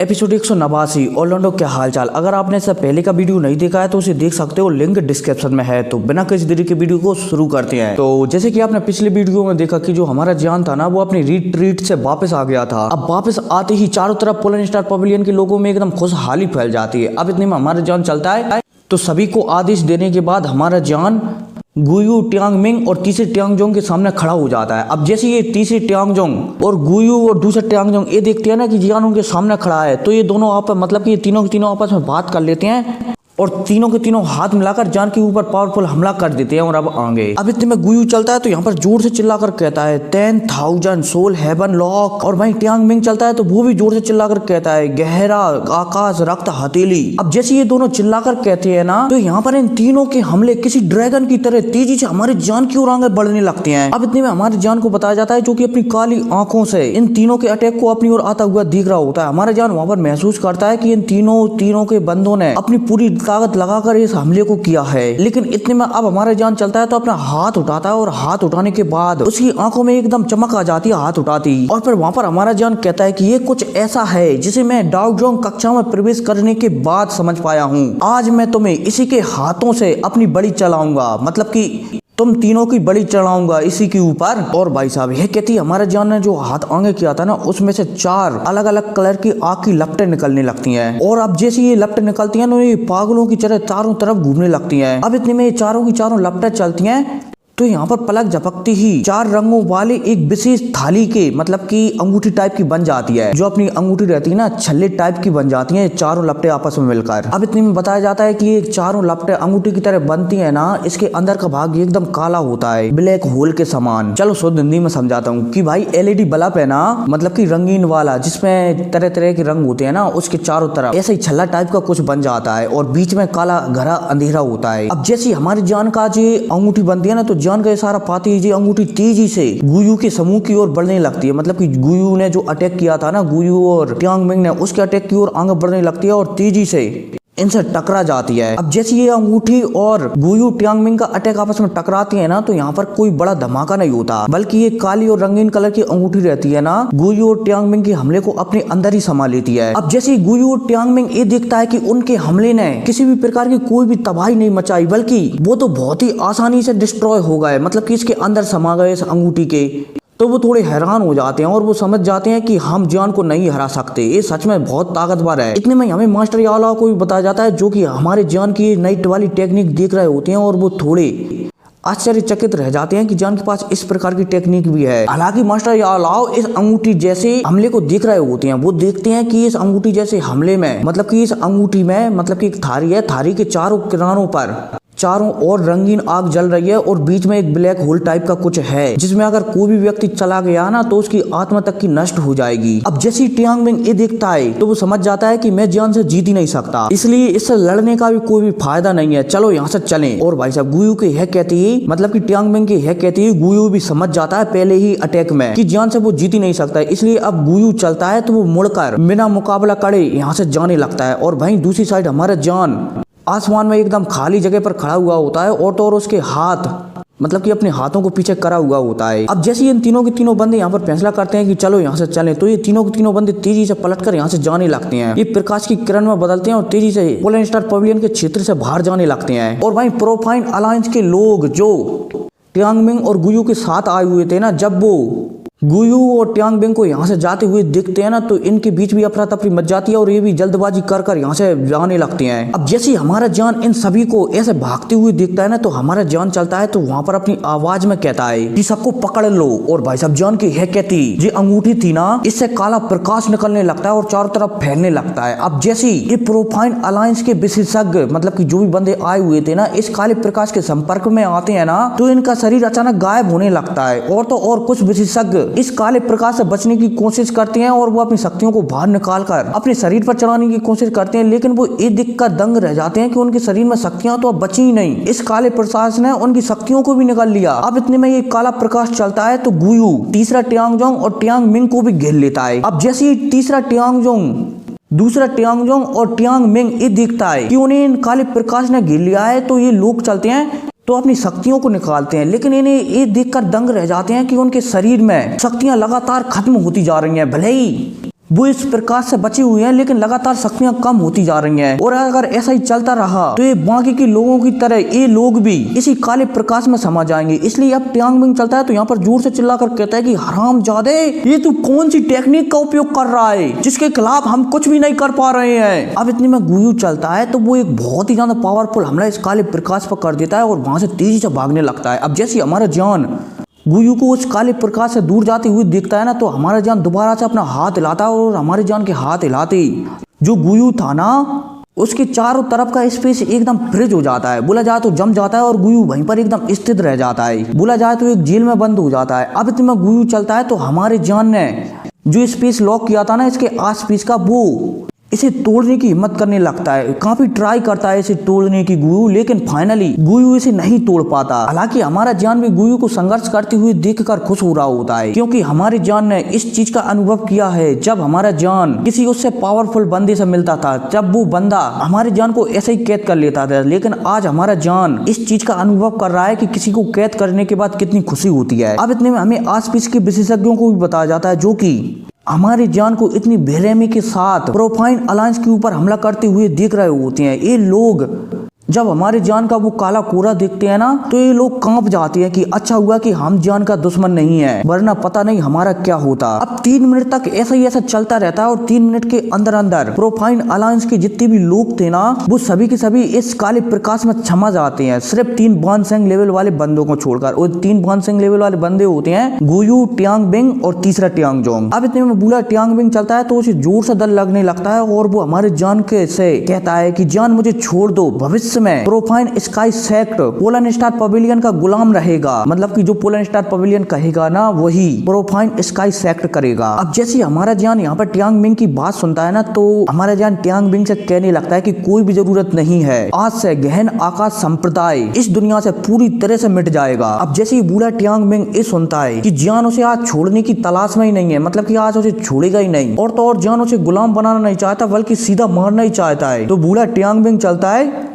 Episode 189 Orlando क्या हालचाल। अगर आपने इससे पहले का वीडियो नहीं देखा है तो उसे देख सकते हो, लिंक डिस्क्रिप्शन में है। तो बिना किसी देरी के वीडियो को शुरू करते हैं। तो जैसे कि आपने पिछले वीडियो में देखा कि जो हमारा जियान था ना, वो अपनी रिट्रीट से वापस आ गया था। अब वापस आते ही चारों तरफ पोलन स्टार पवेलियन के लोगों में एकदम खुशहाली फैल जाती है। अब इतने में हमारा जियान चलता है तो सभी को आदेश देने के बाद हमारा जियान गुयू, टियांगमिंग और तीसरे टियांगजोंग के सामने खड़ा हो जाता है। अब जैसे ये तीसरे टियांगजोंग और गुयू और दूसरे टियांगजोंग ये देखते हैं ना कि जियान उनके सामने खड़ा है, तो ये दोनों आपस मतलब कि ये तीनों के तीनों आपस में बात कर लेते हैं और तीनों के तीनों हाथ मिलाकर जान के ऊपर पावरफुल हमला कर देते हैं। और अब आगे अब इतने में गुयू चलता है तो यहाँ पर जोर से चिल्लाकर कहता है 10,000 सोल हेवन लॉक। और वहीं टियांगमिंग चलता है तो वो भी जोर से चिल्लाकर कहता है गहरा आकाश रक्त हथेली। अब जैसे ये दोनों चिल्लाकर कहते हैं ना, तो यहाँ पर इन तीनों के हमले किसी ड्रैगन की तरह तेजी से हमारे जान की ओर आगे बढ़ने लगते हैं। अब इतने में हमारे जान को बताया जाता है, जो कि अपनी काली आंखों से इन तीनों के अटैक को अपनी ओर आता हुआ दिख रहा होता है। हमारा जान वहां पर महसूस करता है कि इन तीनों के बंदों ने अपनी पूरी ताकत लगाकर इस हमले को किया है। लेकिन इतने में अब हमारा जान चलता है तो अपना हाथ उठाता है और हाथ उठाने के बाद उसकी आंखों में एकदम चमक आ जाती है हाथ उठाती। और फिर वहां पर हमारा जान कहता है कि ये कुछ ऐसा है जिसे मैं डाओजोंग कक्षा में प्रवेश करने के बाद समझ पाया हूँ। आज मैं तुम्हें इसी के हाथों से अपनी बलि चलाऊंगा, मतलब कि तुम तीनों की बलि चढ़ाऊंगा इसी के ऊपर। और भाई साहब यह कहती है हमारे जान ने जो हाथ आगे किया था ना, उसमें से 4 अलग अलग कलर की आग की लपटें निकलने लगती हैं। और अब जैसे ये लपटें निकलती हैं तो ये पागलों की तरह चारों तरफ घूमने लगती हैं। अब इतने में ये चारों की चारों लपटें चलती हैं तो यहाँ पर पलक झपकती ही 4 रंगों वाले एक विशेष थाली के मतलब की अंगूठी टाइप की बन जाती है। जो अपनी अंगूठी रहती है ना, छल्ले टाइप की बन जाती है चारों लपटे आपस में मिलकर। अब इतने में बताया जाता है कि ये चारों लपटे अंगूठी की तरह बनती है ना, इसके अंदर का भाग एकदम काला होता है, ब्लैक होल के समान। चलो शुद्ध हिंदी में समझाता हूँ कि भाई LED बल्ब है ना, मतलब की रंगीन वाला जिसमें तरह तरह के रंग होते हैं ना, उसके चारों तरफ ऐसा ही छल्ला टाइप का कुछ बन जाता है और बीच में काला घरा अंधेरा होता है। अब जैसे हमारी जान का जो अंगूठी बनती है ना, तो जान का सारा पाती ही अंगूठी तेजी से गुयू के समूह की ओर बढ़ने लगती है। मतलब कि गुयू ने जो अटैक किया था ना, गुयू और टियांगमिंग ने, उसके अटैक की ओर आगे बढ़ने लगती है और तेजी से इनसे टकरा जाती है। अब जैसे ये अंगूठी और गुयू टियांगमिंग का अटैक आपस में टकराती है ना, तो यहाँ पर कोई बड़ा धमाका नहीं होता, बल्कि ये काली और रंगीन कलर की अंगूठी रहती है ना, गुयू और टियांगमिंग के हमले को अपने अंदर ही समा लेती है। अब जैसे गुयू और टियांगमिंग ये देखता है कि उनके हमले ने किसी भी प्रकार की कोई भी तबाही नहीं मचाई, बल्कि वो तो बहुत ही आसानी से डिस्ट्रॉय हो गए, मतलब कि इसके अंदर समा गए इस अंगूठी के। तो वो थोड़े हैरान हो जाते हैं और वो समझ जाते हैं कि हम जान को नहीं हरा सकते, ये सच में बहुत ताकतवर है। इतने में हमें मास्टर याला को भी बताया जाता है, जो कि हमारे जान की नई वाली टेक्निक देख रहे होते हैं और वो थोड़े आश्चर्यचकित रह जाते हैं कि जान के पास इस प्रकार की टेक्निक भी है। हालांकि मास्टर यालाओ इस अंगूठी जैसे हमले को देख रहे होते हैं। वो देखते हैं कि इस अंगूठी जैसे हमले में, मतलब कि इस अंगूठी में मतलब कि एक थारी है, थारी के चारों किनारों पर चारों ओर रंगीन आग जल रही है और बीच में एक ब्लैक होल टाइप का कुछ है, जिसमें अगर कोई भी व्यक्ति चला गया ना, तो उसकी आत्मा तक की नष्ट हो जाएगी। अब जैसे टियांगमिंग ये देखता है तो वो समझ जाता है कि मैं जान से जीत ही नहीं सकता, इसलिए इससे लड़ने का भी कोई भी फायदा नहीं है, चलो यहाँ से चलें। और भाई साहब गुयू के यह कहती है, मतलब कि टियांगमिंग के यह कहती है, गुयू भी समझ जाता है पहले ही अटैक में कि जान से वो जीत ही नहीं सकता, इसलिए अब गुयू चलता है तो वो मुड़कर बिना मुकाबला करे यहाँ से जाने लगता है। और वहीं दूसरी साइड हमारा जान आसमान में एकदम खाली जगह पर खड़ा हुआ होता है और उसके हाथ मतलब कि अपने हाथों को पीछे करा हुआ होता है। अब जैसे इन तीनों के तीनों बंदे यहाँ पर फैसला करते हैं कि चलो यहाँ से चलें, तो ये तीनों के तीनों बंदे तेजी से पलटकर यहाँ से जाने लगते हैं। ये प्रकाश की किरण में बदलते हैं और तेजी से पोलन स्टार पवेलियन के क्षेत्र से बाहर जाने लगते हैं। और वहीं प्रोफाइन अलायंस के लोग जो टियांगमिंग और गुयू के साथ आए हुए थे ना, जब वो गुयू और टियांगमिंग को यहाँ से जाते हुए दिखते हैं ना, तो इनके बीच भी अफरा तफरी मच जाती है और ये भी जल्दबाजी कर कर यहाँ से जाने लगते हैं। अब जैसे हमारा जान इन सभी को ऐसे भागते हुए दिखता है ना, तो हमारा जान चलता है तो वहां पर अपनी आवाज में कहता है कि सबको पकड़ लो। और भाई साहब जान की है कहती ये अंगूठी थी ना, इससे काला प्रकाश निकलने लगता है और चारों तरफ फैलने लगता है। अब जैसे ये प्रोफाइन अलायंस के विशेषज्ञ मतलब कि जो भी बंदे आए हुए थे ना, इस काले प्रकाश के संपर्क में आते हैं ना, तो इनका शरीर अचानक गायब होने लगता है। और तो और कुछ विशेषज्ञ इस काले प्रकाश से बचने की कोशिश करते हैं और वो अपनी शक्तियों को बाहर निकालकर अपने शरीर पर चढ़ाने की कोशिश करते हैं, लेकिन वो ये दिक्कत दंग रह जाते हैं कि उनके शरीर में शक्तियां तो अब बची ही नहीं। इस काले प्रकाश ने उनकी शक्तियों को भी निकाल लिया। अब इतने में ये काला प्रकाश चलता है तो गुयू तीसरा टियांगजोंग और टियांगमिंग को भी घेर लेता है। अब जैसे ही तीसरा टियांगजोंग दूसरा टियांगजोंग और टियांगमिंग ये दिखता है कि उन्हें इन काले प्रकाश ने घेर लिया है, तो ये लोग चलते हैं तो अपनी शक्तियों को निकालते हैं, लेकिन इन्हें ये देखकर दंग रह जाते हैं कि उनके शरीर में शक्तियां लगातार खत्म होती जा रही हैं। भले ही वो इस प्रकाश से बची हुई हैं, लेकिन लगातार शक्तियां कम होती जा रही हैं। और अगर ऐसा ही चलता रहा तो ये बाकी के लोगों की तरह ये लोग भी इसी काले प्रकाश में समा जाएंगे। इसलिए अब टियांग बिंग चलता है तो यहाँ पर जोर से चिल्लाकर कहता है कि हरामजादे, ये तू कौन सी टेक्निक का उपयोग कर रहा है जिसके खिलाफ हम कुछ भी नहीं कर पा रहे हैं। अब इतने में गुयू चलता है तो वो एक बहुत ही ज्यादा पावरफुल हमला इस काले प्रकाश पर कर देता है और वहां से तेजी से भागने लगता है। अब जैसे हमारा जान गुयू को उस काले प्रकाश से दूर जाते हुए देखता है ना, तो हमारा जान दोबारा से अपना हाथ हिलाता है और हमारे जान के हाथ हिलाते ही जो गुयू था ना, उसके चारों तरफ का स्पेस एकदम फ्रीज हो जाता है। बोला जाए तो जम जाता है और गुयू वहीं पर एकदम स्थित रह जाता है। बोला जाए तो एक जेल में बंद हो जाता है। अब इतने में गुयू चलता है तो हमारे जान ने जो स्पेस लॉक किया था ना इसके आसपास का, वो इसे तोड़ने की हिम्मत करने लगता है। काफी ट्राई करता है इसे तोड़ने की गुयू, लेकिन फाइनली गुयू इसे नहीं तोड़ पाता। हालांकि हमारा जान भी गुयू को संघर्ष करते हुए देखकर खुश हो रहा होता है, क्योंकि हमारे जान ने इस चीज का अनुभव किया है जब हमारा जान किसी उससे पावरफुल बंदे से मिलता था, जब वो बंदा हमारे जान को ऐसे ही कैद कर लेता था। लेकिन आज हमारा जान इस चीज का अनुभव कर रहा है कि किसी को कैद करने के बाद कितनी खुशी होती है। अब इतने में हमें आसपास के विशेषज्ञों को भी बताया जाता है जो कि हमारे जान को इतनी बेरहमी के साथ प्रोफाइन अलायंस के ऊपर हमला करते हुए देख रहे होते हैं। ये लोग जब हमारे जान का वो काला कोरा देखते हैं ना, तो ये लोग कांप जाते हैं कि अच्छा हुआ कि हम जान का दुश्मन नहीं है, वरना पता नहीं हमारा क्या होता। अब 3 मिनट तक ऐसा ही ऐसा चलता रहता है और 3 मिनट के अंदर अंदर प्रोफाइन अलायंस के जितने भी लोग थे ना, वो सभी के सभी इस काले प्रकाश में क्षमा जाते हैं, सिर्फ 3 बानसेंग लेवल वाले बंदों को छोड़कर। और 3 बानसेंग लेवल वाले बंदे होते हैं गुयू, टियांग बिंग और तीसरा टियांग जोंग। अब इतने में बूढ़ा टियांग बिंग चलता है तो उसे जोर से डर लगने लगता है और वो हमारे जान के से कहता है कि जान मुझे छोड़ दो, भविष्य में प्रोफाइन स्काई सेक्ट पोलन स्टार पवेलियन का गुलाम रहेगा। मतलब कि जो पोलन स्टार पवेलियन कहेगा ना, वही प्रोफाइन स्काई सेक्ट करेगा। अब जैसे हमारा जान यहाँ पर टियांग बिंग की बात सुनता है ना, तो हमारा जान टियांग बिंग से कहने लगता है कि कोई भी जरूरत नहीं है, आज से गहन आकाश संप्रदाय इस दुनिया से पूरी तरह से मिट जाएगा। अब जैसे ही बूढ़ा टियांग बिंग ये सुनता है कि जान उसे आज छोड़ने की तलाश में ही नहीं है, मतलब कि आज उसे छोड़ेगा ही नहीं, और तो और जान उसे गुलाम बनाना नहीं चाहता बल्कि सीधा मारना ही चाहता है, तो बूढ़ा टियांग बिंग चलता है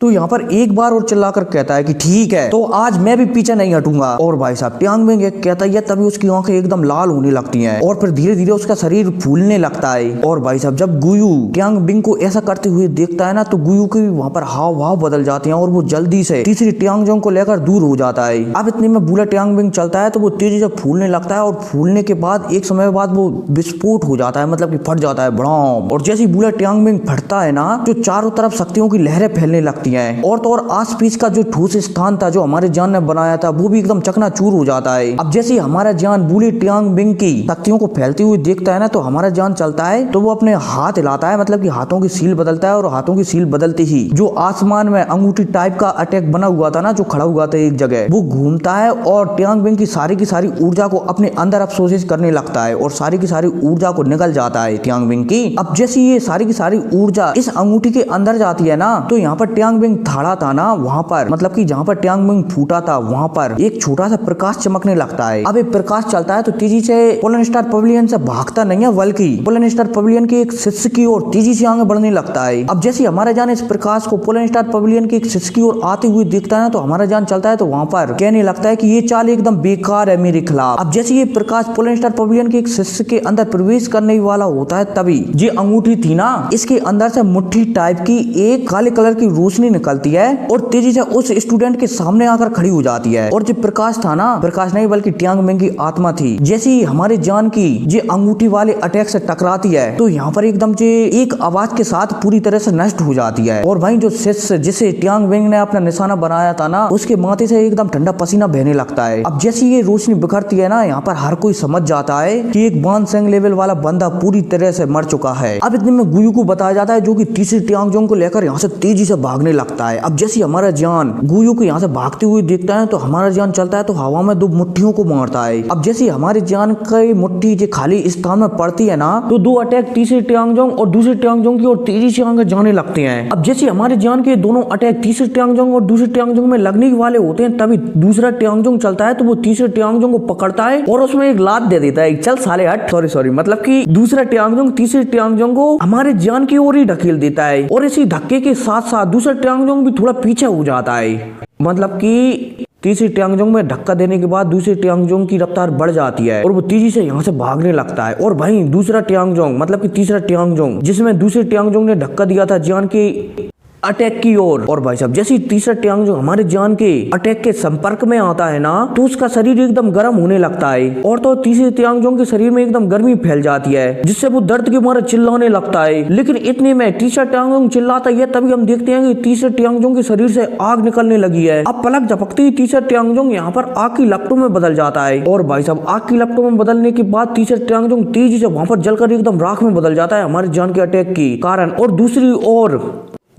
तो यहाँ पर एक बार और चिल्लाकर कहता है कि ठीक है, तो आज मैं भी पीछे नहीं हटूंगा। और भाई साहब टियांग बिंग कहता है, तभी उसकी आंखें एकदम लाल होने लगती हैं और फिर धीरे धीरे उसका शरीर फूलने लगता है। और भाई साहब जब गुयू टियांग बिंग को ऐसा करते हुए देखता है ना, तो गुयू के भी वहाँ पर हाव भाव बदल जाते हैं और वो जल्दी से तीसरी टियांग जोंग को लेकर दूर हो जाता है। अब इतने में बूढ़ा टियांग बिंग चलता है तो वो तेजी से फूलने लगता है और फूलने के बाद एक समय बाद वो विस्फोट हो जाता है, मतलब कि फट जाता है बड़ाम। और जैसे बूढ़ा टियांग बिंग फटता है ना, जो चारों तरफ शक्तियों की लहरें फैलने लगती है और तो और आसपास का जो ठोस स्थान था जो हमारे जान ने बनाया था, वो भी एकदम चकनाचूर हो जाता है। अब जैसे हमारा जान बूढ़े टियांग बिंग की शक्तियों को फैलती हुई देखता है ना, तो हमारा जान चलता है तो वो अपने हाथ हिलाता है, मतलब कि हाथों की सील बदलता है और हाथों की सील बदलते ही जो आसमान में अंगूठी टाइप का अटैक बना हुआ था ना, जो खड़ा हुआ था एक जगह, वो घूमता है और टियांग बिंग की सारी ऊर्जा को अपने अंदर अफसोस करने लगता है और सारी की सारी ऊर्जा को निकल जाता है टियांग बिंग की। अब जैसे ये सारी की सारी ऊर्जा इस अंगूठी के अंदर जाती है ना, तो यहाँ पर टियांग बिंग खड़ा था ना, वहाँ पर मतलब कि जहाँ पर टियांग बिंग फूटा था वहाँ पर एक छोटा सा प्रकाश चमकने लगता है। अब एक प्रकाश चलता है तो तेजी से पोलन स्टार पवेलियन से भागता नहीं है, बल्कि पोलन स्टार पवेलियन के एक शिष्य की ओर तेजी से आगे बढ़ने लगता है। अब जैसे हमारा जान इस प्रकाश को पोलन स्टार पवेलियन के एक शिष्य की ओर आते हुए देखता है ना, तो हमारा जान चलता है तो वहाँ पर कहने लगता है कि ये चाल एकदम बेकार है मेरे खिलाफ। अब जैसे ये प्रकाश पोलन स्टार पवेलियन के एक शिष्य के अंदर प्रवेश करने वाला होता है, तभी ये अंगूठी थी ना, इसके अंदर से मुट्ठी टाइप की एक काले कलर की रोशनी निकलती है और तेजी से उस स्टूडेंट के सामने आकर खड़ी हो जाती है। और जो प्रकाश था ना, प्रकाश नहीं बल्कि टियांग बिंग की आत्मा थी। जैसे ही हमारे जान की ये अंगूठी वाले अटैक से टकराती है, तो यहाँ पर एकदम से एक आवाज के साथ पूरी तरह से नष्ट हो जाती है। और वहीं जो शिष्य जिसे टियांग बिंग ने अपना निशाना बनाया था ना, उसके माथे से एकदम ठंडा पसीना बहने लगता है। अब जैसे ये रोशनी बिखरती है ना, यहाँ पर हर कोई समझ जाता है कि एक बानसेंग लेवल वाला बंदा पूरी तरह से मर चुका है। अब इतने में गुयू को बताया जाता है, जो कि तीसरी टियांग जोंग को लेकर यहाँ से तेजी से भागने लगता है। अब जैसे हमारा जान गुयू को यहाँ से भागते हुए देखता है, तो हमारा जान चलता है तो हवा में 2 मुट्ठियों को मारता है। अब जैसे हमारे जान की मुट्ठी जो खाली स्थान में पड़ती है ना, तो 2 अटैक तीसरे टियांग जोंग और दूसरे टियांग जोंग की ओर तेजी से आगे जाने लगते हैं। अब जैसे हमारे जान के दोनों अटैक तीसरे टियांग जोंग और दूसरे टियांग जोंग में लगने वाले होते हैं, तभी दूसरा टियांग जोंग चलता है तो वो तीसरे टियांग जोंग को पकड़ता है और उसमें एक लात दे देता है, चल साले हट। सॉरी मतलब कि दूसरा टियांग जोंग तीसरे टियांग जोंग को हमारे जान की ओर ही ढकेल देता है और इसी धक्के के साथ साथ दूसरा टियांग जोंग भी थोड़ा पीछे हो जाता है। मतलब कि तीसरी ट्यांगजोंग में धक्का देने के बाद दूसरी ट्यांगजोंग की रफ्तार बढ़ जाती है और वो तेजी से यहाँ से भागने लगता है। और वहीं दूसरा ट्यांगजोंग मतलब कि तीसरा ट्यांगजोंग जिसमें दूसरी ट्यांगजोंग ने धक्का दिया था जियान की अटैक की ओर। और भाई साहब जैसे ही तीसरा ट्यांगजोंग हमारे जियान के अटैक के संपर्क में आता है ना तो उसका शरीर एकदम गर्म होने लगता है और तो तीसरे ट्यांगजोंग के शरीर में एकदम गर्मी फैल जाती है जिससे वो दर्द के मारे चिल्लाने लगता है। लेकिन इतने में तीसरा ट्यांगजोंग चिल्लाता है तभी हम देखते हैं कि तीसरे ट्यांगजोंग के शरीर से आग निकलने लगी है। अब पलक झपकते ही तीसरा ट्यांगजोंग यहाँ पर आग की लपटों में बदल जाता है। और भाई साहब आग की लपटों में बदलने के बाद तीसरा ट्यांगजोंग तेजी से वहां पर जलकर एकदम राख में बदल जाता है हमारे जियान के अटैक के कारण। और दूसरी ओर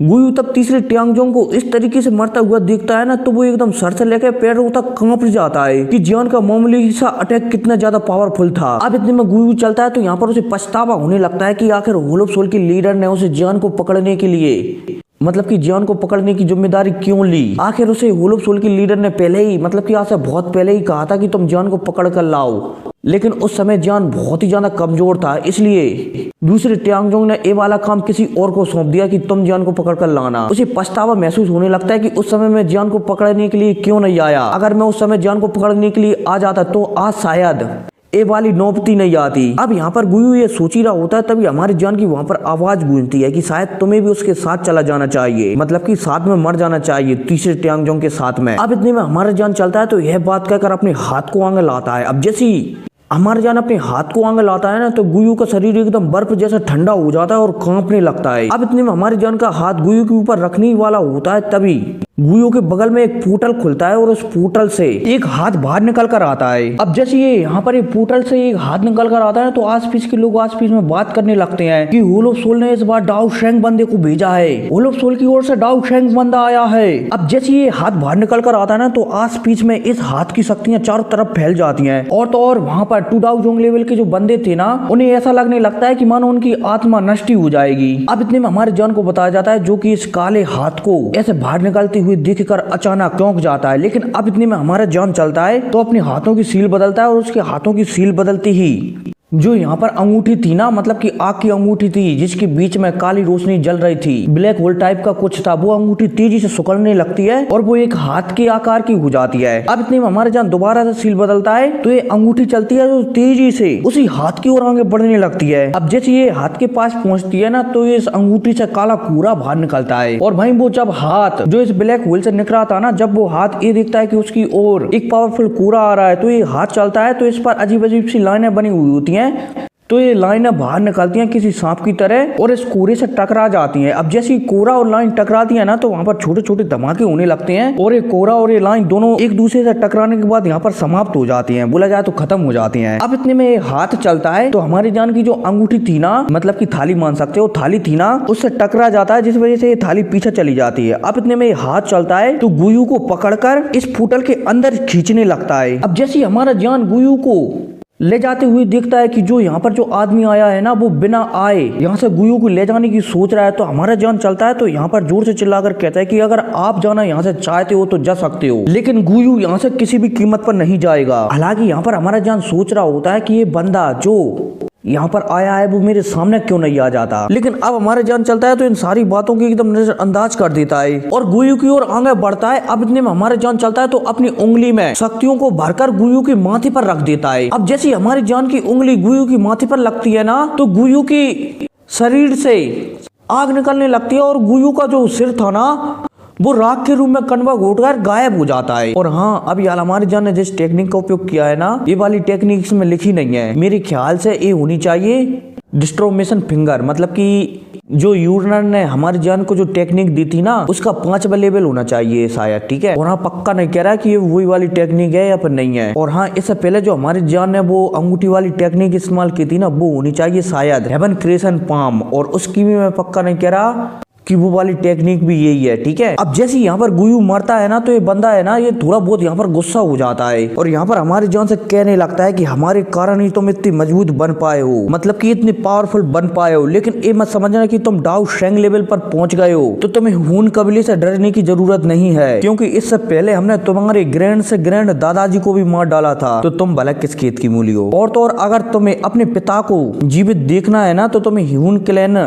गुयू तब तीसरे ट्यांगजोंग को इस तरीके से मरता हुआ दिखता है ना तो वो एकदम सर से लेकर पैरों तक कांप जाता है कि जियान का मामूली सा अटैक कितना ज्यादा पावरफुल था। अब इतने में गुयू चलता है तो यहाँ पर उसे पछतावा होने लगता है कि आखिर होल ऑफ सोल के लीडर ने उसे जियान को पकड़ने के लिए मतलब कि जियान को पकड़ने की जिम्मेदारी क्यों ली। आखिर उसे होल ऑफ सोल के लीडर ने पहले ही मतलब कि आज से बहुत पहले ही कहा था कि तुम जियान को पकड़ कर लाओ, लेकिन उस समय जियान बहुत ही ज्यादा कमजोर था इसलिए दूसरे ट्यांगजोंग ने ये वाला काम किसी और को सौंप दिया कि तुम जियान को पकड़ कर लाना। उसे पछतावा महसूस होने लगता है कि उस समय मैं जियान को पकड़ने के लिए क्यों नहीं आया। अगर मैं उस समय जियान को पकड़ने के लिए आ जाता तो आज शायद ये वाली नौबती नहीं आती। अब यहाँ पर गुयू ये सोच ही रहा होता है तभी हमारे जियान की वहां पर आवाज गूंजती है कि शायद तुम्हें भी उसके साथ चला जाना चाहिए, मतलब कि साथ में मर जाना चाहिए तीसरे ट्यांगजोंग के साथ में। अब इतने में हमारा जियान चलता है तो यह बात कहकर अपने हाथ को आगे लाता है। अब जैसी हमारे जान अपने हाथ को आगे लाता है ना तो गुयू का शरीर एकदम बर्फ जैसा ठंडा हो जाता है और कांपने लगता है। अब इतने में हमारे जान का हाथ गुयू के ऊपर रखने वाला होता है तभी गुयू के बगल में एक पोर्टल खुलता है और उस पोर्टल से एक हाथ बाहर निकल कर आता है। अब जैसे ये यहाँ पर एक पोर्टल से एक हाथ निकल कर आता है तो आसपास के लोग आसपास में बात करने लगते हैं कि होल ऑफ सोल ने इस बार डाउ शेंग बंदे को भेजा है, होल ऑफ सोल की ओर से डाउ शेंग बंदा आया है। अब जैसे ये हाथ बाहर निकल कर आता है ना तो आसपास में इस हाथ की शक्तियां चारों तरफ फैल जाती है और तो और वहाँ पर टू डाउजोंग लेवल के जो बंदे थे ना उन्हें ऐसा लगने लगता है कि मानो उनकी आत्मा नष्ट हो जाएगी। अब इतने में हमारे जान को बताया जाता है जो कि इस काले हाथ को ऐसे बाहर निकलते हुए देखकर अचानक चौंक जाता है। लेकिन अब इतने में हमारा जान चलता है तो अपने हाथों की सील बदलता है और उसके हाथों की सील बदलती ही जो यहाँ पर अंगूठी थी ना मतलब कि आग की अंगूठी थी जिसके बीच में काली रोशनी जल रही थी, ब्लैक होल टाइप का कुछ था, वो अंगूठी तेजी से सिकुड़ने लगती है और वो एक हाथ के आकार की हो जाती है। अब इतने में हमारे जान दोबारा से सील बदलता है तो ये अंगूठी चलती है जो तेजी से उसी हाथ की ओर आगे बढ़ने लगती है। अब जैसे ये हाथ के पास पहुंचती है ना तो ये इस अंगूठी से काला कूड़ा बाहर निकलता है और वहीं वो जब हाथ जो इस ब्लैक होल से निकला था ना जब वो हाथ ये देखता है कि उसकी ओर एक पावरफुल कूड़ा आ रहा है तो ये हाथ चलता है तो इस पर अजीब अजीब सी लाइनें बनी हुई होती हैं तो ये लाइनें बाहर निकलती हैं किसी सांप की तरह और इस कोरे से टकरा जाती हैं। अब जैसे कोरा और लाइन टकराती है ना तो वहाँ पर छोटे छोटे धमाके होने लगते हैं और ये कोरा और ये लाइन दोनों एक दूसरे से टकराने के बाद यहाँ पर समाप्त हो जाती हैं, बोला जाए तो खत्म हो जाती हैं। अब इतने में हाथ चलता है तो हमारी जान की जो अंगूठी थी ना मतलब की थाली मान सकते हो, थाली थी ना उससे टकरा जाता है जिस वजह से ये थाली पीछे चली जाती है। अब इतने में हाथ चलता है तो गुयू को पकड़कर इस पोर्टल के अंदर खींचने लगता है। अब जैसे हमारा जान गुयू को ले जाते हुए देखता है कि जो यहाँ पर जो आदमी आया है ना वो बिना आए यहाँ से गुयू को ले जाने की सोच रहा है तो हमारा जान चलता है तो यहाँ पर जोर से चिल्लाकर कहता है कि अगर आप जाना यहाँ से चाहते हो तो जा सकते हो, लेकिन गुयू यहाँ से किसी भी कीमत पर नहीं जाएगा। हालांकि यहाँ पर हमारा जान सोच रहा होता है कि ये बंदा जो यहाँ पर आया है वो मेरे सामने क्यों नहीं आ जाता, लेकिन अब हमारे जान चलता है तो इन सारी बातों की एकदम नजरअंदाज कर देता है और गुयू की ओर आगे बढ़ता है। अब इतने में हमारे जान चलता है तो अपनी उंगली में शक्तियों को भरकर गुयू के माथे पर रख देता है। अब जैसे हमारी जान की उंगली गुयू की माथे पर लगती है ना तो गुयू की शरीर से आग निकलने लगती है और गुयू का जो सिर था ना वो राख के रूप में कन्वर्ट होकर गायब हो जाता है। और हाँ अब यार हमारी जान ने जिस टेक्निक का उपयोग किया है ना ये वाली टेक्निक इसमें लिखी नहीं है, मेरे ख्याल से ये होनी चाहिए डिस्ट्रोमेशन फिंगर, मतलब कि जो यूरनर ने हमारी जान को जो टेक्निक दी थी ना उसका 5वां लेवल होना चाहिए शायद, ठीक है। और हाँ पक्का नहीं कह रहा कि ये वही वाली टेक्निक है या फिर नहीं है। और हाँ इससे पहले जो हमारी जान ने वो अंगूठी वाली टेक्निक इस्तेमाल की थी ना वो होनी चाहिए शायद हेवन क्रिएशन पाम, और उसकी भी मैं पक्का नहीं कह रहा कि वो वाली टेक्निक भी यही है, ठीक है। अब जैसे यहाँ पर गुयू मरता है ना तो ये बंदा है ना ये थोड़ा बहुत यहाँ पर गुस्सा हो जाता है और यहाँ पर हमारी जान से कहने लगता है कि हमारे कारण ही तुम इतनी मजबूत बन पाए हो, मतलब कि इतने पावरफुल बन पाए हो, लेकिन ये मत समझना कि तुम डाउ शेंग लेवल पर पहुंच गए हो तो तुम्हें हून कबीले से डरने की जरूरत नहीं है, क्योंकि इससे पहले हमने तुम्हारे ग्रैंड से ग्रैंड दादाजी को भी मार डाला था, तो तुम भला किस खेत की मूली हो। और तो और अगर तुम्हें अपने पिता को जीवित देखना है ना तो तुम्हें ह्यून क्लैन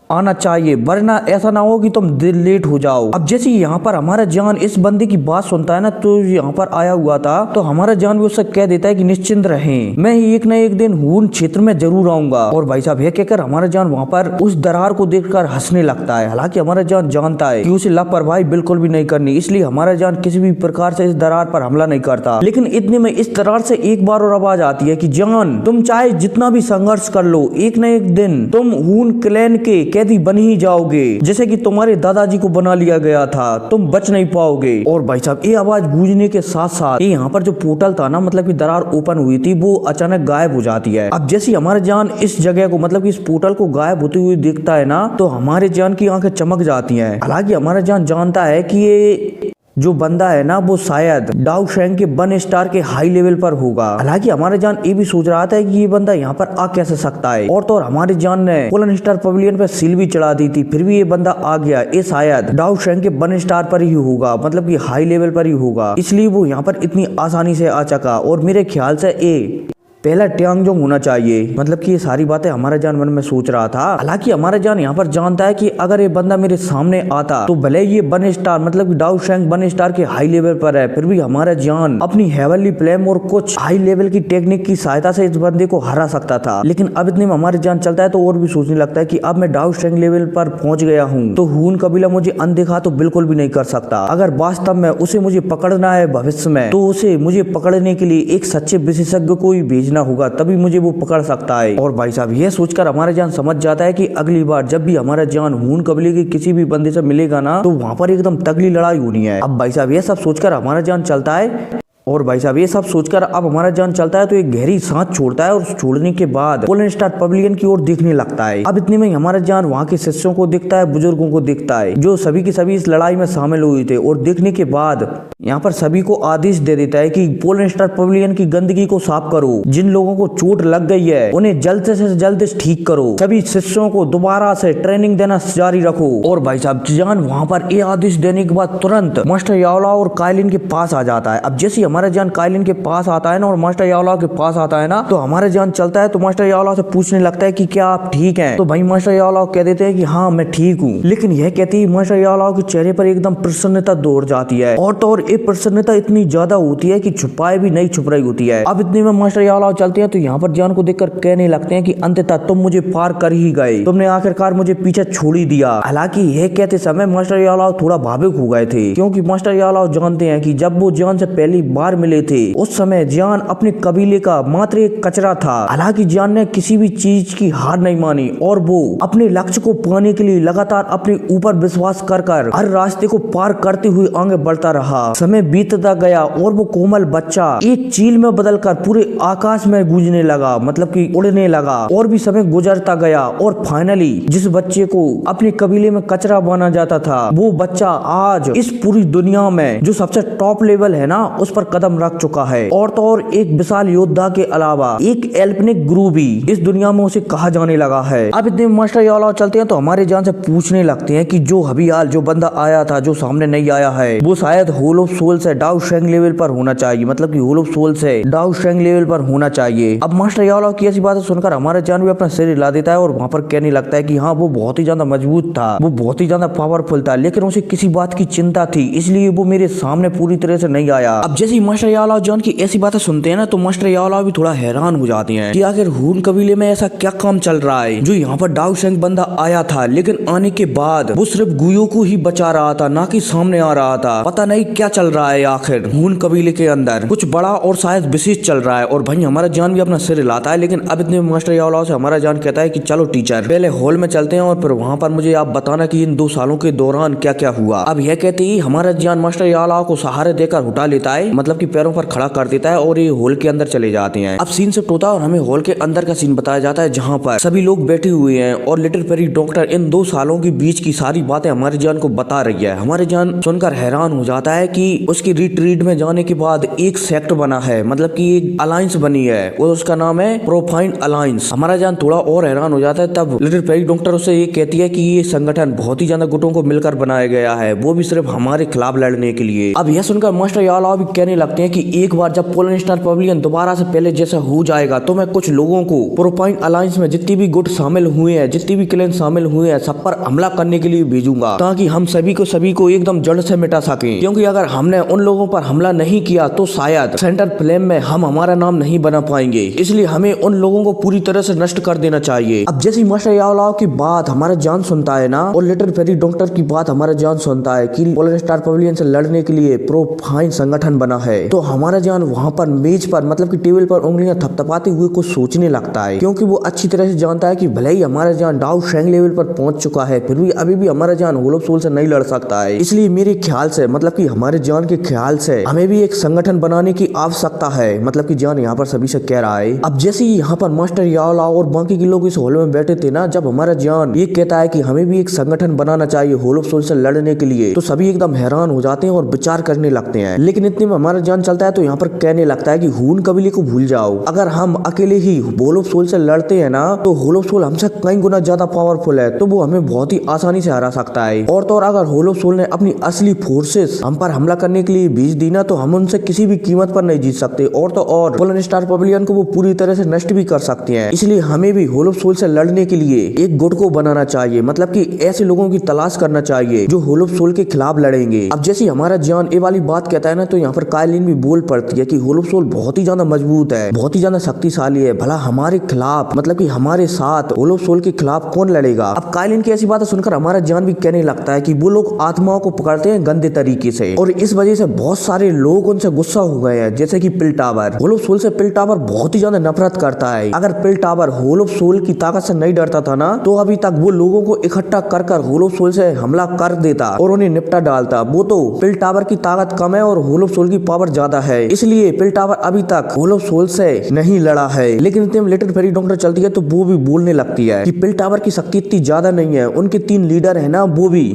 आना चाहिए, वरना ऐसा ना हो कि तुम लेट हो जाओ। अब जैसे यहाँ पर हमारा जान इस बंदे की बात सुनता है ना, तो यहाँ पर आया हुआ था, तो हमारा जान भी उससे कह देता है कि निश्चिंत रहें, मैं एक न एक दिन हून क्षेत्र में जरूर आऊंगा। और भाई साहब यह कहकर हमारा जान वहाँ पर उस दरार को देखकर हंसने लगता है। हालांकि हमारा जान जानता है कि उसे लापरवाही बिल्कुल भी नहीं करनी, इसलिए हमारा जान किसी भी प्रकार से इस दरार पर हमला नहीं करता। लेकिन इतने में इस दरार से एक बार और आवाज आती है कि जान, तुम चाहे जितना भी संघर्ष कर लो, एक न एक दिन तुम हून क्लैन के कैदी बन ही जाओगे, जैसे कि तुम्हारे दादाजी को बना लिया गया था, तुम बच नहीं पाओगे। और भाई साहब ये आवाज गूंजने के साथ साथ यहाँ पर जो पोर्टल था ना, मतलब कि दरार ओपन हुई थी, वो अचानक गायब हो जाती है। अब जैसे हमारे जान इस जगह को, मतलब कि इस पोर्टल को गायब होते हुए देखता है ना, तो हमारे जान की आंखें चमक जाती हैं। हालांकि हमारा जान जानता है कि ये जो बंदा है ना, वो शायद डाउ शेंग के 1 स्टार के हाई लेवल पर होगा। हालांकि हमारे जान ये भी सोच रहा था कि ये बंदा यहाँ पर आ कैसे सकता है, और तो और हमारे जान ने पोलन स्टार पवेलियन पर सील भी चढ़ा दी थी, फिर भी ये बंदा आ गया। ये शायद डाउ शेंग के 1 स्टार पर ही होगा, मतलब कि हाई लेवल पर ही होगा, इसलिए वो यहाँ पर इतनी आसानी से आ चका। और मेरे ख्याल से ये पहला ट्यांगजोंग होना चाहिए, मतलब कि ये सारी बातें हमारा जान मन में सोच रहा था। हालांकि हमारा जान यहाँ पर जानता है कि अगर ये बंदा मेरे सामने आता, तो भले ये 1 स्टार, मतलब कि डाउ शेंग 1 स्टार के हाई लेवल पर है, फिर भी हमारा जान अपनी हेवनली फ्लेम और कुछ हाई लेवल की टेक्निक की सहायता से इस बंदे को हरा सकता था। लेकिन अब इतने में हमारे जान चलता है तो और भी सोचने लगता है कि अब मैं डाउ शेंग लेवल पर पहुंच गया हूँ, तो हून कबीला मुझे अनदेखा तो बिल्कुल भी नहीं कर सकता। अगर वास्तव में उसे मुझे पकड़ना है भविष्य में, तो उसे मुझे पकड़ने के लिए एक सच्चे विशेषज्ञ को ही भेजना होगा, तभी मुझे वो पकड़ सकता है। और भाई साहब यह सोचकर हमारा जान समझ जाता है कि अगली बार जब भी हमारा जान हून कबीले के किसी भी बंदे से मिलेगा ना, तो वहां पर एकदम तगड़ी लड़ाई होनी है। अब भाई साहब यह सब सोचकर हमारा जान चलता है, और भाई साहब ये सब सोचकर अब हमारा जान चलता है तो एक गहरी सांस छोड़ता है, और छोड़ने के बाद पोलन स्टार पवेलियन की ओर देखने लगता है। अब इतने में हमारा जान वहाँ के शिष्यों को दिखता है, बुजुर्गों को दिखता है, जो सभी के सभी इस लड़ाई में शामिल हुए थे। और देखने के बाद यहाँ पर सभी को आदेश दे देता है कि पोलन स्टार पवेलियन की गंदगी को साफ करो, जिन लोगों को चोट लग गई है उन्हें जल्द से जल्द ठीक करो, सभी शिष्यों को दोबारा से ट्रेनिंग देना जारी रखो। और भाई साहब जान वहाँ पर ये आदेश देने के बाद तुरंत मास्टर याओला और काइलिन के पास आ जाता है। अब जैसे हमारा जान काइलिन के पास आता है ना, और मास्टर याओला के पास आता है ना, तो हमारा जान चलता है तो मास्टर याओला से पूछने लगता है कि क्या आप ठीक हैं? तो भाई मास्टर याओला कह देते हैं कि हाँ मैं ठीक हूँ। लेकिन यह कहती है मास्टर याओला के चेहरे पर एकदम प्रसन्नता दौड़ जाती है, और तो और ये प्रसन्नता इतनी ज्यादा होती है कि छुपाए भी नहीं छुप रही होती है। अब इतने में मास्टर याओला चलते हैं तो यहाँ पर जान को देखकर कहने लगते हैं कि अंततः तुम मुझे पार कर ही गए, तुमने आखिरकार मुझे पीछे छोड़ ही दिया। हालांकि यह कहते समय मास्टर याओला थोड़ा भावुक हो गए थे, क्योंकि मास्टर याओला जानते हैं कि जब वो जान से पहली बार मिले थे उस समय जान अपने कबीले का मात्र एक कचरा था। हालांकि जान ने किसी भी चीज की हार नहीं मानी, और वो अपने लक्ष्य को पाने के लिए लगातार अपने ऊपर विश्वास कर हर रास्ते को पार करते हुए आगे बढ़ता रहा। समय बीतता गया और वो कोमल बच्चा एक चील में बदलकर पूरे आकाश में गूंजने लगा, मतलब कि उड़ने लगा। और भी समय गुजरता गया, और फाइनली जिस बच्चे को अपने कबीले में कचरा बना जाता था, वो बच्चा आज इस पूरी दुनिया में जो सबसे टॉप लेवल है ना, उस पर कदम रख चुका है। और तो और एक विशाल योद्धा के अलावा एक एल्पनिक गुरु भी इस दुनिया में उसे कहा जाने लगा है। अब इतने मास्टर याओला चलते हैं तो हमारे जान से पूछने लगते हैं कि जो हबियाल जो बंदा आया था, जो सामने नहीं आया है, वो शायद होल ऑफ सोल से डाउ शेंग लेवल पर होना चाहिए, मतलब कि होल ऑफ सोल से डाउ शेंग लेवल पर होना चाहिए। अब मास्टर याओला की ऐसी बातें सुनकर हमारे जान भी अपना सिर हिला देता है, और वहाँ पर कहने लगता है कि हाँ वो बहुत ही ज्यादा मजबूत था, वो बहुत ही ज्यादा पावरफुल था, लेकिन उसे किसी बात की चिंता थी, इसलिए वो मेरे सामने पूरी तरह से नहीं आया। अब जैसे मास्टर याओला जान की ऐसी बातें सुनते हैं ना, तो मास्टर याओला भी थोड़ा हैरान हो जाते हैं कि आखिर हून कबीले में ऐसा क्या काम चल रहा है, जो यहाँ पर डाउ शेंग बंदा आया था, लेकिन आने के बाद वो सिर्फ गुयो को ही बचा रहा था, ना कि सामने आ रहा था। पता नहीं क्या चल रहा है, आखिर हून कबीले के अंदर कुछ बड़ा और शायद विशेष चल रहा है। और भाई हमारा जान भी अपना सिर हिलाता है, लेकिन अब इतने मास्टर याओला से हमारा जान कहता है कि चलो टीचर पहले हॉल में चलते हैं, और फिर वहाँ पर मुझे आप बताना कि इन 2 सालों के दौरान क्या क्या हुआ। अब यह कहते ही हमारा जान मास्टर याओला को सहारे देकर उठा लेता है, मतलब कि पैरों पर खड़ा कर देता है, और ये हॉल के अंदर चले जाते हैं। अब सीन शिफ्ट होता है और हमें हॉल के अंदर का सीन बताया जाता है, जहाँ पर सभी लोग बैठे हुए हैं, और लिटिल फेरी डॉक्टर इन 2 सालों के बीच की सारी बातें हमारे जान को बता रही है। हमारे जान सुनकर हैरान हो जाता है कि उसकी रिट्रीट में जाने के बाद एक सेक्ट बना है, मतलब कि एक अलायंस बनी है और उसका नाम है प्रोफाइन अलायंस। हमारा जान थोड़ा और हैरान हो जाता है तब लिटिल फेरी डॉक्टर उससे ये कहती है कि ये संगठन बहुत ही ज्यादा गुटों को मिलकर बनाया गया है, वो भी सिर्फ हमारे खिलाफ लड़ने के लिए। अब यह सुनकर मास्टर यालाओ भी कहने लगते हैं कि एक बार जब पोलन स्टार पवेलियन दोबारा से पहले जैसा हो जाएगा तो मैं कुछ लोगों को प्रोफाइन अलायंस में जितनी भी गुट शामिल हुए हैं, जितनी भी क्लैन शामिल हुए हैं, सब पर हमला करने के लिए भेजूंगा ताकि हम सभी को एकदम जड़ से मिटा सके। क्योंकि अगर हमने उन लोगों पर हमला नहीं किया तो शायद सेंटर फ्लेम में हम हमारा नाम नहीं बना पाएंगे, इसलिए हमें उन लोगों को पूरी तरह से नष्ट कर देना चाहिए। अब जैसे मास्टर यालाओ की बात हमारा जान सुनता है ना, और लिटिल फेरी डॉक्टर की बात हमारा जान सुनता है कि पोलन स्टार पवेलियन से लड़ने के लिए प्रोफाइन संगठन बना है, तो हमारा जान वहां पर मेज पर मतलब कि टेबल पर उंगलियां थपथपाते हुए कुछ सोचने लगता है। क्योंकि वो अच्छी तरह से जानता है कि भले ही हमारा जान डाउ शेंग लेवल पर पहुंच चुका है, फिर भी अभी भी हमारा जान होल ऑफ सोल से नहीं लड़ सकता है। इसलिए मेरे ख्याल से, मतलब कि हमारे जान के ख्याल से, हमें भी एक संगठन बनाने की आवश्यकता है। मतलब कि जान यहाँ पर सभी से कह रहा है। अब जैसे ही यहाँ पर मास्टर यालाओ और बाकी के लोग इस हॉल में बैठे थे ना, जब हमारा जान ये कहता है कि हमें भी एक संगठन बनाना चाहिए होल ऑफ सोल से लड़ने के लिए, तो सभी एकदम हैरान हो जाते हैं और विचार करने लगते हैं। लेकिन इतने में हमारा जान चलता है तो यहाँ पर कहने लगता है कि हून कबीले को भूल जाओ, अगर हम अकेले ही होल ऑफ सोल से लड़ते हैं ना तो होल ऑफ सोल हमसे कई गुना ज्यादा पावरफुल है, तो वो हमें बहुत ही आसानी से हरा सकता है। और तो और अगर होल ऑफ सोल ने अपनी असली फोर्सेस हम पर हमला करने के लिए भेज दी ना तो हम उनसे किसी भी कीमत पर नहीं जीत सकते, और तो और पोलन स्टार पवेलियन को वो पूरी तरह से नष्ट भी कर सकते हैं। इसलिए हमें भी होल ऑफ सोल से लड़ने के लिए एक गुट को बनाना चाहिए, मतलब कि ऐसे लोगों की तलाश करना चाहिए जो होल ऑफ सोल के खिलाफ लड़ेंगे। अब जैसे हमारा जान ये वाली बात कहता है ना, तो यहाँ पर काइलिन भी बोल पड़ती है कि होल ऑफ सोल बहुत ही ज्यादा मजबूत है, बहुत ही ज्यादा शक्तिशाली है, भला हमारे खिलाफ, मतलब कि हमारे साथ होल ऑफ सोल के खिलाफ कौन लड़ेगा। अब काइलिन की ऐसी बातें सुनकर हमारा जान भी कहने लगता है कि वो लोग आत्माओं को पकड़ते हैं गंदे तरीके से, और इस वजह से बहुत सारे लोग उनसे गुस्सा हो गए हैं। जैसे कि पिल टावर, होल ऑफ सोल से पिल टावर बहुत ही ज्यादा नफरत करता है। अगर पिल टावर होल ऑफ सोल की ताकत से नहीं डरता था ना, तो अभी तक वो लोगों को इकट्ठा कर होल ऑफ सोल से हमला कर देता और उन्हें निपटा डालता। वो तो पिल टावर की ताकत कम है और होल ऑफ सोल की पावर ज्यादा है, इसलिए पिल टावर अभी तक होल ऑफ सोल से नहीं लड़ा है। लेकिन इतने में लिटिल फेरी डॉक्टर चलती है तो वो भी बोलने लगती है कि पिल टावर की शक्ति इतनी ज्यादा नहीं है, उनके 3 लीडर है ना, वो भी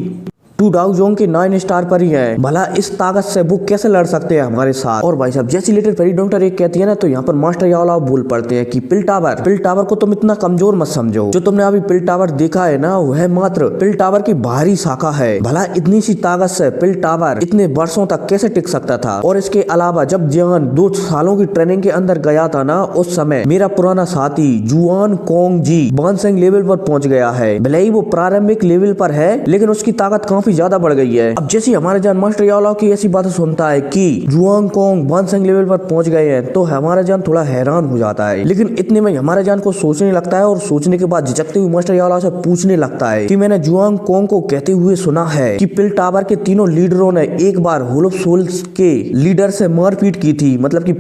2 डाउ जोंग के 9 स्टार पर ही हैं, भला इस ताकत से वो कैसे लड़ सकते हैं हमारे साथ। और भाई साहब जैसी लिटिल फेरी डॉक्टर एक कहती है ना, तो यहाँ पर मास्टर यालाओ बोल पड़ते हैं कि पिल टावर को तुम इतना कमजोर मत समझो, जो तुमने अभी पिल टावर देखा है ना, वह मात्र पिल टावर की बाहरी शाखा है। भला इतनी सी ताकत से पिल टावर इतने वर्षों तक कैसे टिक सकता था। और इसके अलावा जब जान 2 सालों की ट्रेनिंग के अंदर गया था ना, उस समय मेरा पुराना साथी जुआन कोंग जी बानसेंग लेवल पर पहुंच गया है। भले ही वो प्रारंभिक लेवल पर है, लेकिन उसकी ताकत काफी ज्यादा बढ़ गई है। अब जैसे हमारे जान मास्टर यालाओ की ऐसी बातें सुनता है कि जुआन कोंग बानसेंग लेवल पर पहुंच गए हैं, तो हमारा जान थोड़ा हैरान हो जाता है। लेकिन इतने में हमारा जान को सोचने लगता है, और सोचने के बाद झिझकते हुए मास्टर यालाओ से पूछने लगता है कि मैंने जुआन कोंग को कहते हुए सुना है कि पिल टावर के तीनों लीडरों ने एक बार होल ऑफ सोल के लीडर से मारपीट की थी, मतलब की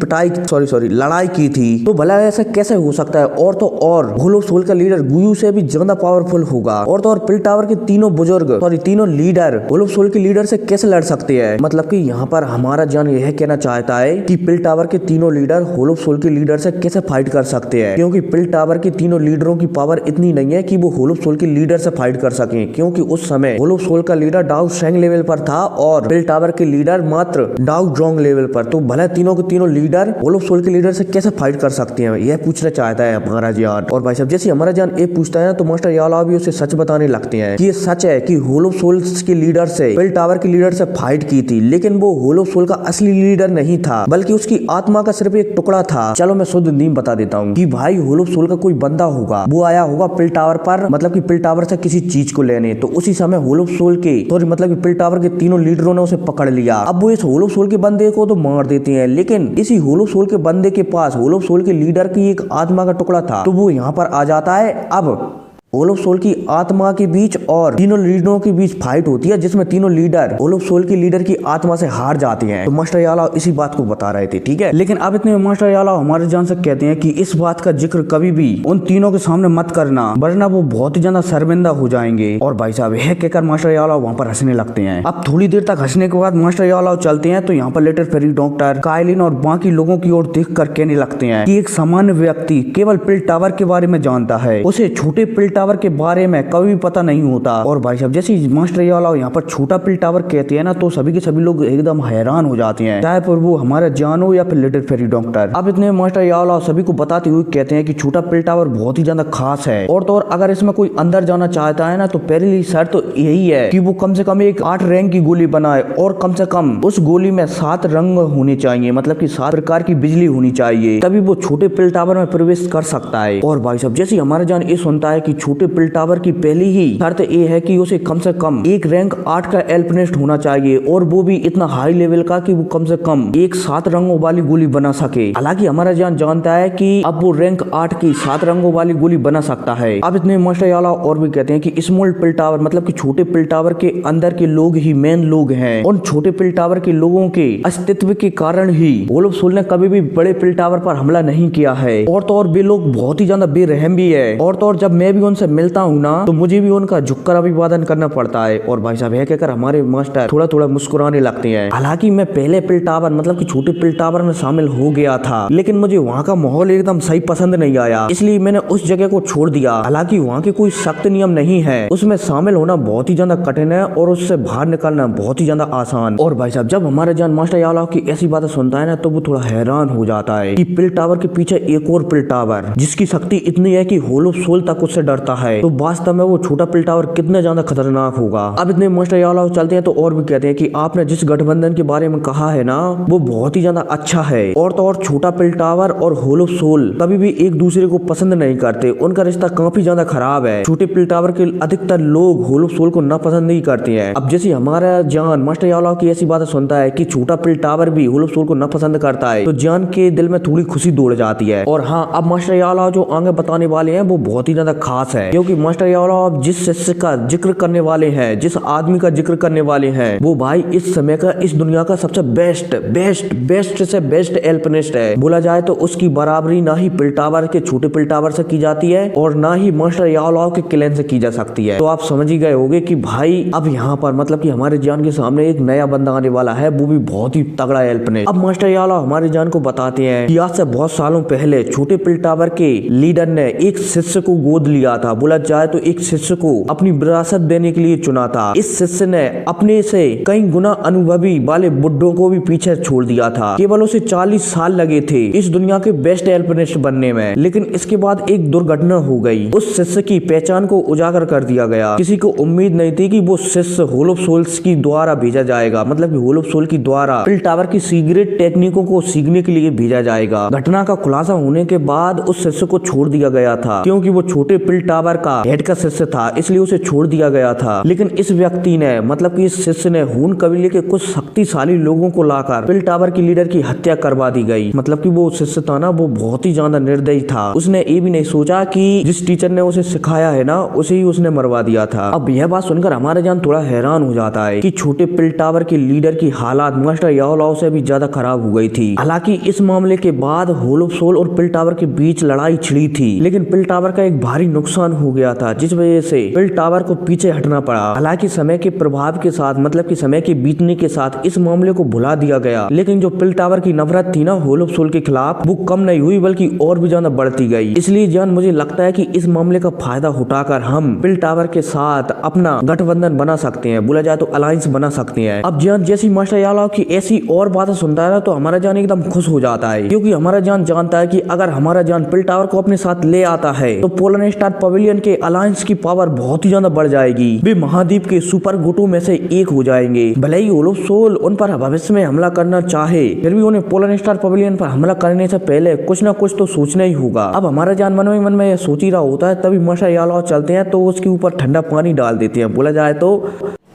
लड़ाई की थी, तो भला ऐसा कैसे हो सकता है। और तो और होल ऑफ सोल का लीडर गुयू से भी ज्यादा पावरफुल होगा, और तो और पिल टावर के तीनों लीडर होल ऑफ सोल के लीडर से कैसे लड़ सकते हैं। मतलब कि यहाँ पर हमारा जान यह कहना चाहता है कि पिल टावर के तीनों लीडर होल ऑफ सोल के लीडर से कैसे फाइट कर सकते हैं, क्योंकि पिल टावर के तीनों लीडरों की पावर इतनी नहीं है कि वो होल ऑफ सोल के लीडर से फाइट कर सके, क्योंकि उस समय होल ऑफ सोल का लीडर डाउ शेंग लेवल पर था और पिल टावर के लीडर मात्र डाउ जोंग लेवल पर। तो भले तीनों के तीनों लीडर होल ऑफ सोल के लीडर से कैसे फाइट कर सकते हैं, यह पूछना चाहता है हमारा जान। और भाई साहब जैसे हमारा जान ये पूछता है ना, तो मास्टर यालाओ भी उसे सच बताने लगते हैं कि ये सच है कि होल ऑफ सोल के लीडर से पिल टावर के लीडर से फाइट की थी, लेकिन वो होल ऑफ सोल का असली लीडर नहीं था, बल्कि उसकी आत्मा का सिर्फ एक टुकड़ा था। चलो मैं शुद्ध नीम बता देता हूँ कि भाई होल ऑफ सोल का कोई बंदा होगा, वो आया होगा पिल टावर पर, मतलब कि पिल टावर से किसी चीज को लेने, तो उसी समय होल ऑफ सोल के मतलब कि पिल टावर के तीनों लीडरों ने उसे पकड़ लिया। अब वो इस होल ऑफ सोल के बंदे को तो मार देते हैं, लेकिन इसी होल ऑफ सोल के बंदे के पास होल ऑफ सोल के लीडर की एक आत्मा का टुकड़ा था, तो वो यहाँ पर आ जाता है। अब होल ऑफ सोल की आत्मा के बीच और तीनों लीडरों के बीच फाइट होती है, जिसमें तीनों लीडर होल ऑफ सोल की लीडर की आत्मा से हार जाते हैं। तो मास्टर यालाओ इसी बात को बता रहे थे, ठीक है। लेकिन अब इतने में मास्टर यालाओ हमारे जान से कहते हैं कि इस बात का जिक्र कभी भी उन तीनों के सामने मत करना, वरना वो बहुत ही ज्यादा शर्मिंदा हो जाएंगे। और भाई साहब यह कहकर मास्टर यालाओ वहाँ पर हंसने लगते हैं। अब थोड़ी देर तक हंसने के बाद मास्टर यालाओ चलते हैं, तो यहाँ पर लिटिल फेरी डॉक्टर काइलिन और बाकी लोगों की ओर देख कर कहने लगते हैं कि एक सामान्य व्यक्ति केवल पिल टावर के बारे में जानता है, उसे छोटे पिल टावर के बारे में कभी पता नहीं होता। और भाई साहब जैसे मास्टर ये वाला यहाँ पर छोटा पिल टावर कहते हैं ना, तो सभी के सभी लोग एकदम हैरान हो जाते हैं, चाहे पर वो हमारा जान हो या फिर लिटिल फेरी डॉक्टर। अब इतने मास्टर ये वाला सभी को बताते हुए कहते हैं कि छोटा पिल टावर बहुत ही ज्यादा खास है, और तो और अगर इसमें कोई अंदर जाना चाहता है ना, तो पहली शर्त तो यही है कि वो कम से कम एक 8 रैंक की गोली बनाए, और कम से कम उस गोली में 7 रंग होने चाहिए, मतलब कि 7 प्रकार की बिजली होनी चाहिए, तभी वो छोटे पिल टावर में प्रवेश कर सकता है। और भाई साहब जैसे हमारा जान ये सुनता है कि छोटे पिल टावर की पहली ही शर्त ये है कि उसे कम से कम एक रैंक 8 का एल्पिनिस्ट होना चाहिए, और वो भी इतना हाई लेवल का कि वो कम से कम एक 7 रंगों वाली गोली बना सके। हालांकि हमारा जान जानता है कि अब वो रैंक 8 की 7 रंगों वाली गोली बना सकता है। अब इतने मास्टर याला और भी कहते हैं कि स्मॉल पिल टावर मतलब कि छोटे पिल टावर के अंदर के लोग ही मेन लोग हैं, उन छोटे पिल टावर के लोगों के अस्तित्व के कारण ही वोल्फ सोल ने कभी भी बड़े पिल टावर पर हमला नहीं किया है, और तो और वे लोग बहुत ही ज्यादा बेरहम भी है, और तो और जब मैं भी उनसे मिलता हूँ ना, तो मुझे भी उनका झुककर अभिवादन करना पड़ता है। और भाई साहब यह कहकर हमारे मास्टर थोड़ा थोड़ा मुस्कुराने लगते हैं। हालांकि मैं पहले पिल टावर मतलब कि छोटे पिल टावर में शामिल हो गया था, लेकिन मुझे वहाँ का माहौल एकदम सही पसंद नहीं आया, इसलिए मैंने उस जगह को छोड़ दिया। हालांकि वहाँ के कोई सख्त नियम नहीं है, उसमें शामिल होना बहुत ही ज्यादा कठिन है, और उससे बाहर निकलना बहुत ही ज्यादा आसान। और भाई साहब जब हमारे जान मास्टर याला की ऐसी बातें सुनता है ना, तो वो थोड़ा हैरान हो जाता है कि पिल टावर के पीछे एक और पिल टावर जिसकी शक्ति इतनी है कि वोल्फ सोल तक उससे डरता है, तो वास्तव में वो छोटा पिल टावर कितना ज्यादा खतरनाक होगा। अब इतने मास्टर याला चलते हैं तो और भी कहते हैं कि आपने जिस गठबंधन के बारे में कहा है ना, वो बहुत ही ज्यादा अच्छा है, और तो और छोटा पिल टावर और वोल्फ सोल कभी भी एक दूसरे को पसंद नहीं करते, उनका रिश्ता काफी ज्यादा खराब है। छोटे पिल टावर के अधिकतर लोग वोल्फ सोल को नापसंद नहीं करते हैं। अब जैसे हमारा जान मास्टर याला की ऐसी बातें सुनता है कि छोटा पिल टावर भी वोल्फ सोल को नापसंद करता है, तो जान के दिल में थोड़ी खुशी दौड़ जाती है। और हाँ, अब मास्टर याला जो आगे बताने वाले हैं वो बहुत ही ज्यादा खास है, क्योंकि मास्टर याला अब जिस शिष्य का जिक्र करने वाले हैं, जिस आदमी का जिक्र करने वाले हैं, वो भाई इस समय का इस दुनिया का सबसे बेस्ट बेस्ट बेस्ट से बेस्ट एल्पिनिस्ट है। बोला जाए तो उसकी बराबरी ना ही पिल टावर के छोटे पिल टावर से की जाती है, और ना ही मास्टर याला के क्लैन से की जा सकती है। तो आप समझ ही गए होंगे कि भाई अब यहाँ पर मतलब कि हमारे जान के सामने एक नया बंदा आने वाला है, वो भी बहुत ही तगड़ा एल्पिनिस्ट। अब मास्टर याला हमारे जान को बताते हैं कि आज से बहुत सालों पहले छोटे पिल टावर के लीडर ने एक शिष्य को गोद लिया था। बोला जाए तो एक शिष्य को अपनी विरासत देने के लिए चुना था। इस शिष्य ने अपने से कई गुना अनुभवी वाले बुड्ढों को भी पीछे छोड़ दिया था। केवल उसे 40 साल लगे थे इस दुनिया के बेस्ट एल्पिनिस्ट बनने में, लेकिन इसके बाद एक दुर्घटना हो गई। उस शिष्य की पहचान को उजागर कर दिया गया। किसी को उम्मीद नहीं थी कि वो शिष्य वोल्फ सोल की द्वारा भेजा जाएगा, मतलब कि वोल्फ सोल की द्वारा पिल टावर की सीक्रेट टेक्निकों को सीखने के लिए भेजा जाएगा। घटना का खुलासा होने के बाद उस शिष्य को छोड़ दिया गया था, क्योंकि वो छोटे पिल टावर का हेड का शिष्य था, इसलिए उसे छोड़ दिया गया था। लेकिन इस व्यक्ति ने मतलब कि इस शिष्य ने हून कबीले के कुछ शक्तिशाली लोगों को लाकर पिल टावर की लीडर की हत्या करवा दी गई। मतलब कि वो शिष्य था ना, वो बहुत ही ज्यादा निर्दयी था। उसने ये भी नहीं सोचा कि जिस टीचर ने उसे सिखाया है ना, उसे ही उसने मरवा दिया था। अब यह बात सुनकर हमारा जान थोड़ा हैरान हो जाता है कि छोटे पिल टावर के लीडर की हालात मास्टर याओलाओ से भी ज्यादा खराब हो गई थी। हालांकि इस मामले के बाद वोल्फ सोल और पिल टावर के बीच लड़ाई छिड़ी थी, लेकिन पिल टावर का एक भारी नुकसान हो गया था, जिस वजह से पिल टावर को पीछे हटना पड़ा। हालांकि समय के प्रभाव के साथ मतलब कि समय के बीतने के साथ इस मामले को भुला दिया गया, लेकिन जो पिल टावर की नफरत थी ना वोल्फ सोल के खिलाफ, वो कम नहीं हुई बल्कि और भी ज्यादा बढ़ती गई। इसलिए जान मुझे लगता है कि इस मामले का फायदा उठाकर हम पिल टावर के साथ अपना गठबंधन बना सकते हैं, बोला जाए तो अलायंस बना सकते हैं। अब जान जैसी मास्टर याओलाओ की ऐसी और बातें सुनता है ना, तो हमारा जान एकदम खुश हो जाता है, क्योंकि हमारा जान जानता है कि अगर हमारा जान पिल टावर को अपने साथ ले आता है तो पोलन स्टार पवेलियन के अलायंस की पावर बहुत ही ज्यादा बढ़ जाएगी। वे महाद्वीप के सुपर गुटों में से एक हो जाएंगे। भले ही वोल्फ सोल उन पर भविष्य में हमला करना चाहे, फिर भी उन्हें पोलन स्टार पवेलियन पर हमला करने से पहले कुछ ना कुछ तो सोचना ही होगा। अब हमारा जान मन में यह सोच ही रहा होता है, तभी मास्टर याओलाओ चलते हैं तो उसके ऊपर ठंडा पानी डाल देते हैं। बोला जाए तो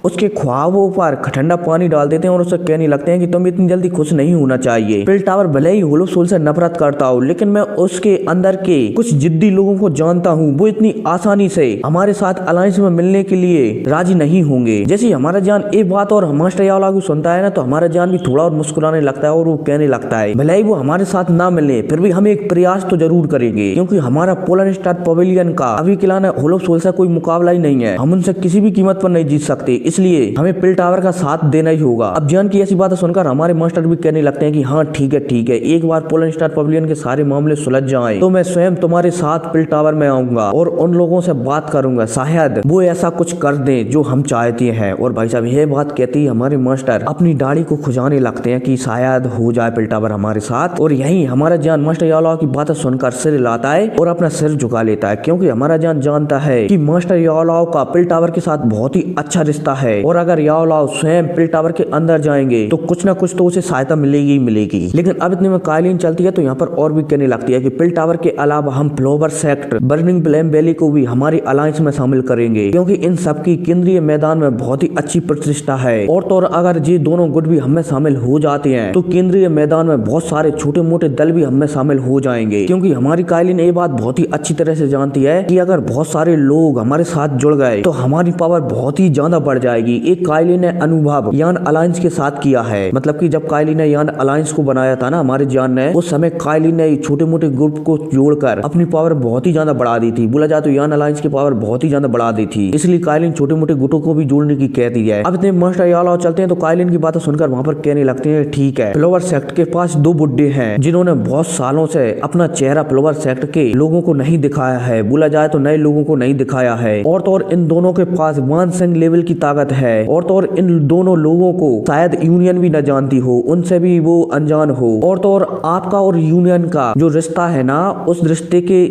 उसके ख्वाबों पर ठंडा पानी डाल देते हैं और उसे कहने लगते हैं कि तुम इतनी जल्दी खुश नहीं होना चाहिए। पिल टावर भले ही वोल्फ सोल से नफरत करता हो, लेकिन मैं उसके अंदर के कुछ जिद्दी लोगों को जानता हूँ, वो इतनी आसानी से हमारे साथ अलायंस में मिलने के लिए राजी नहीं होंगे। जैसे हमारा जान एक बात और मास्टर याओलाओ सुनता है ना, तो हमारा जान भी थोड़ा और मुस्कुराने लगता है और वो कहने लगता है भले ही वो हमारे साथ ना मिले, फिर भी हम एक प्रयास तो जरूर करेंगे, क्योंकि हमारा पोलन स्टार पवेलियन का अभी खिलाना वोल्फ सोल से कोई मुकाबला ही नहीं है। हम उनसे किसी भी कीमत पर नहीं जीत सकते, इसलिए हमें पिल टावर का साथ देना ही होगा। अब जान की ऐसी बातें सुनकर हमारे मास्टर भी कहने लगते हैं कि हाँ ठीक है, एक बार पोलन स्टार पवेलियन के सारे मामले सुलझ जाएं तो मैं स्वयं तुम्हारे साथ पिल टावर में आऊंगा और उन लोगों से बात करूंगा, शायद वो ऐसा कुछ कर दें जो हम चाहते हैं। और भाई साहब ये बात कहती है हमारे मास्टर अपनी दाढ़ी को खुजाने लगते हैं कि शायद हो जाए पिल टावर हमारे साथ। और यही हमारा जान मास्टर याओलाओ की बातें सुनकर सिर हिलाता है और अपना सिर झुका लेता है, क्योंकि हमारा जान जानता है कि मास्टर याओलाओ का पिल टावर के साथ बहुत ही अच्छा रिश्ता है और अगर याओलाओ स्वयं पिल टावर के अंदर जाएंगे तो कुछ ना कुछ तो उसे सहायता मिलेगी ही मिलेगी। लेकिन अब इतने में काइलिन चलती है तो यहाँ पर और भी कहने लगती है कि पिल टावर के अलावा हम flower sector, burning flame valley को भी हमारी अलायंस में शामिल करेंगे, क्योंकि इन सब की केंद्रीय मैदान में बहुत ही अच्छी प्रतिष्ठा है। और तो अगर ये दोनों गुट भी हमें शामिल हो जाते हैं तो केंद्रीय मैदान में बहुत सारे छोटे मोटे दल भी हमें शामिल हो जाएंगे, क्योंकि हमारी काइलिन ये बात बहुत ही अच्छी तरह से जानती है कि अगर बहुत सारे लोग हमारे साथ जुड़ गए तो हमारी पावर बहुत ही ज्यादा बढ़ जाएगी। एक काइलिन ने अनुभव यान अलायंस के साथ किया है, मतलब कि जब काइलिन ने यान अलायंस को बनाया था ना हमारे जान ने, उस समय काइलिन ने छोटे मोटे ग्रुप को जोड़कर अपनी पावर बहुत ही ज्यादा बढ़ा दी थी। बोला जाए तो यान अलायंस की पावर बहुत ही ज्यादा बढ़ा दी थी, इसलिए काइलिन छोटे मोटे गुटों को भी जोड़ने की कह दी है। अब इतने मास्टर याओलाओ चलते हैं तो काइलिन की बातें सुनकर वहां पर कहने लगते हैं ठीक है, फ्लोवर सेक्ट के पास दो बुड्ढे हैं जिन्होंने बहुत सालों से अपना चेहरा फ्लोवर सेक्ट के लोगों को नहीं दिखाया है, बोला जाए तो नए लोगों को नहीं दिखाया है। और तो और इन दोनों के पास वानसेंग लेवल की ताकत है, और तो और इन दोनों लोगों को शायद यूनियन भी न जानती हो, उनसे भी वो अनजान हो। और तो और आपका और यूनियन का जो रिश्ता है ना, उस रिश्ते के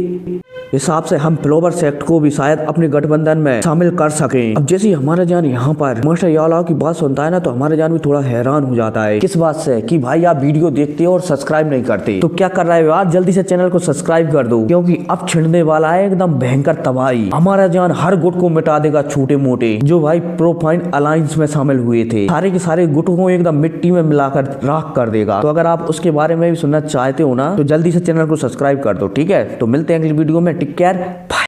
हिसाब से हम फ्लोवर सेक्ट को भी शायद अपने गठबंधन में शामिल कर सकें। अब जैसे हमारा जान यहाँ पर मास्टर याओलाओ की बात सुनता है ना तो हमारा जान भी थोड़ा हैरान हो जाता है। किस बात से? कि भाई आप वीडियो देखते हो और सब्सक्राइब नहीं करते, तो क्या कर रहे हो यार, जल्दी से चैनल को सब्सक्राइब कर दो, क्योंकि अब छिड़ने वाला है एकदम भयंकर तबाही। हमारा जान हर गुट को मिटा देगा, छोटे मोटे जो भाई प्रोफाइन अलायंस में शामिल हुए थे, सारे के सारे गुटों को एकदम मिट्टी में मिलाकर राख कर देगा। तो अगर आप उसके बारे में भी सुनना चाहते हो ना तो जल्दी से चैनल को सब्सक्राइब कर दो, ठीक है। तो मिलते हैं अगली वीडियो में, टेक केयर, बाय।